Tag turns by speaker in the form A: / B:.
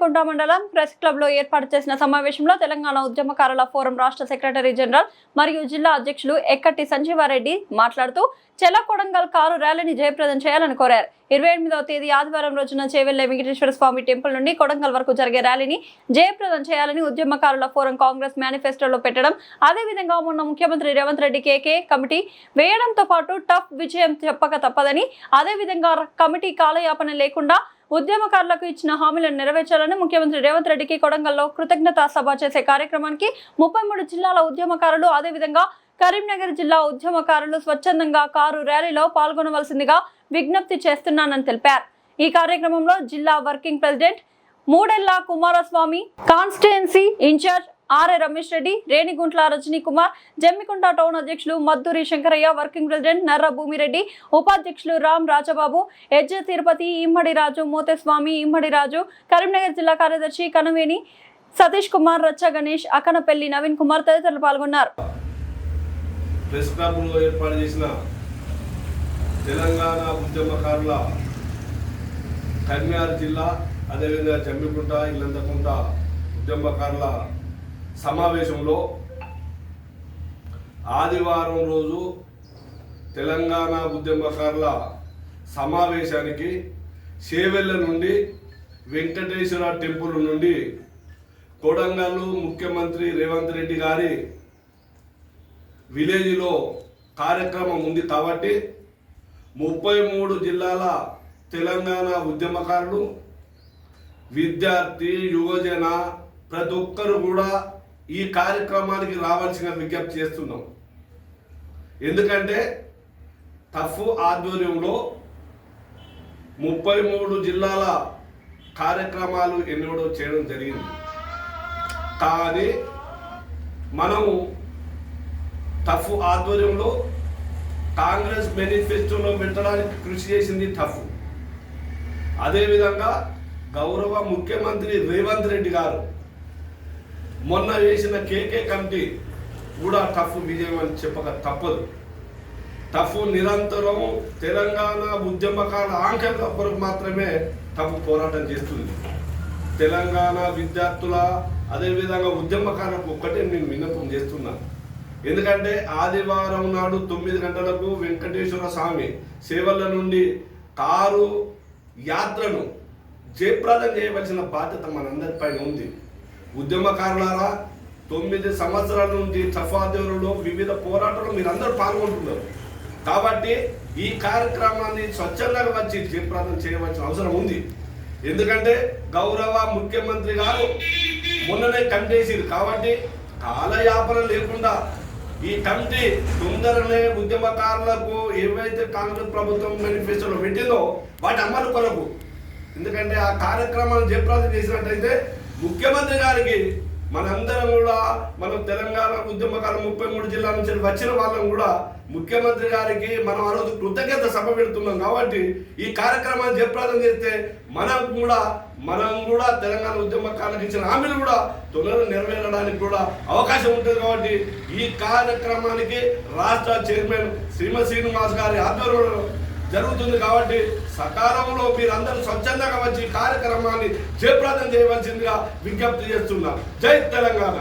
A: జమ్మికుంట మండలం press club లో ఏర్పాటు చేసిన సమావేశంలో తెలంగాణ ఉద్యమకారుల ఫోరం రాష్ట్ర సెక్రటరీ జనరల్ మరియు జిల్లా అధ్యక్షులు ఎక్కటి సంజీవారెడ్డి మాట్లాడుతూ చెల కొడంగల్ కారు ర్యాలీని జయప్రదం చేయాలని కోరారు. 28వ తేదీ ఆదివారం రోజున చేవెళ్లే వెంకటేశ్వర స్వామి టెంపుల్ నుండి కొడంగల్ వరకు జరిగే ర్యాలీని జయప్రదం చేయాలని ఉద్యమకారుల ఫోరం కాంగ్రెస్ మేనిఫెస్టోలో పెట్టడం, అదేవిధంగా మొన్న ముఖ్యమంత్రి రేవంత్ రెడ్డి కేకే కమిటీ వేయడంతో పాటు టఫ్ విజయం చెప్పక తప్పదని, అదేవిధంగా కమిటీ కాలయాపన లేకుండా ఉద్యమకారులకు ఇచ్చిన హామీలను నెరవేర్చాలని ముఖ్యమంత్రి రేవంత్ రెడ్డికి కొడంగల్లో కృతజ్ఞతా సభ చేసే కార్యక్రమానికి 33 జిల్లాల ఉద్యమకారులు, అదేవిధంగా కరీంనగర్ జిల్లా ఉద్యమకారులు స్వచ్ఛందంగా కారు ర్యాలీలో పాల్గొనవలసిందిగా విజ్ఞప్తి చేస్తున్నానని తెలిపారు. ఈ కార్యక్రమంలో జిల్లా working president Mudella Kumaraswamy, constituency incharge RA Ramesh Reddy, Reniguntla Rajani Kumar, Jammikunta town అధ్యక్షులు మద్దూరి శంకరయ్య, వర్కింగ్ ప్రెసిడెంట్ నర్ర భూమిరెడ్డి, ఉపాధ్యక్షులు రామ్ రాజబాబు, ఎజ్జ తిరుపతి, ఇమ్మడి రాజు, మోతేస్వామి, ఇమ్మడి రాజు, కరీంనగర్ జిల్లా కార్యదర్శి కనవేని సతీష్ కుమార్, రచ్చ గణేష్, అకనపల్లి నవీన్ కుమార్ తదితరులు పాల్గొన్నారు.
B: ప్రెస్ క్లబ్లో ఏర్పాటు చేసిన తెలంగాణ ఉద్యమకారుల కరీంనగర్ జిల్లా, అదేవిధంగా జమ్మికుంట, ఇల్లంతకుంట ఉద్యమకారుల సమావేశంలో ఆదివారం రోజు తెలంగాణ ఉద్యమకారుల సమావేశానికి చేవెళ్ళ నుండి వెంకటేశ్వర టెంపుల్ నుండి కొడంగల్ ముఖ్యమంత్రి రేవంత్ రెడ్డి గారి విలేజ్లో కార్యక్రమం ఉంది కాబట్టి 33 జిల్లాల తెలంగాణ ఉద్యమకారులు, విద్యార్థి, యువజన ప్రతి ఒక్కరు కూడా ఈ కార్యక్రమానికి రావాల్సిన విజ్ఞప్తి చేస్తున్నాం. ఎందుకంటే టఫ్ ఆధ్వర్యంలో 33 జిల్లాల కార్యక్రమాలు ఎన్నడో చేయడం జరిగింది. కానీ మనము టఫ్ ఆధ్వర్యంలో కాంగ్రెస్ మేనిఫెస్టోలో పెట్టడానికి కృషి చేసింది టఫ్. అదేవిధంగా గౌరవ ముఖ్యమంత్రి రేవంత్ రెడ్డి గారు మొన్న వేసిన కేకే కమిటీ కూడా టఫ్ విజయం అని చెప్పక తప్పదు. టఫ్ నిరంతరం తెలంగాణ ఉద్యమకాల ఆంక్షల కొరకు మాత్రమే టఫ్ పోరాటం చేస్తుంది. తెలంగాణ విద్యార్థుల, అదేవిధంగా ఉద్యమకాలకు ఒక్కటే నేను విన్నపం చేస్తున్నాను. ఎందుకంటే ఆదివారం నాడు 9 గంటలకు వెంకటేశ్వర స్వామి సేవల నుండి కారు యాత్రను జయప్రదం చేయవలసిన బాధ్యత మనందరిపైన ఉంది. ఉద్యమకారులారా, 9 సంవత్సరాల నుండి సఫాదేవులలో వివిధ పోరాటాలు మీరందరూ పాల్గొంటున్నారు. కాబట్టి ఈ కార్యక్రమాన్ని స్వచ్ఛందంగా వచ్చి జయప్రదం చేయవలసిన అవసరం ఉంది. ఎందుకంటే గౌరవ ముఖ్యమంత్రి గారు మొన్ననే కమిటీ కాబట్టి కాలయాపన లేకుండా ఈ కమిటీ తొందరనే ఉద్యమకారులకు ఏవైతే కాంగ్రెస్ ప్రభుత్వం మేనిఫెస్టోలో పెట్టిందో వాటి అమలు కొరకు, ఎందుకంటే ఆ కార్యక్రమాన్ని జయప్రదం చేసినట్టయితే ముఖ్యమంత్రి గారికి మనందరం కూడా, మనం తెలంగాణ ఉద్యమకారులు 33 జిల్లాల నుంచి వచ్చిన వాళ్ళం కూడా ముఖ్యమంత్రి గారికి మనం ఆ రోజు కృతజ్ఞత సభ పెడుతున్నాం. కాబట్టి ఈ కార్యక్రమాన్ని జయప్రదం చేస్తే మనం కూడా తెలంగాణ ఉద్యమకారులకు ఇచ్చిన హామీలు కూడా తొందరగా నెరవేరడానికి కూడా అవకాశం ఉంటుంది. కాబట్టి ఈ కార్యక్రమానికి రాష్ట్ర చైర్మన్ శ్రీమతి శ్రీనివాస్ గారి ఆధ్వర్యంలో జరుగుతుంది. కాబట్టి సకాలంలో మీరందరూ స్వచ్ఛందంగా వచ్చి కార్యక్రమాన్ని జయప్రదం చేయవలసిందిగా విజ్ఞప్తి చేస్తున్నాం. జై తెలంగాణ.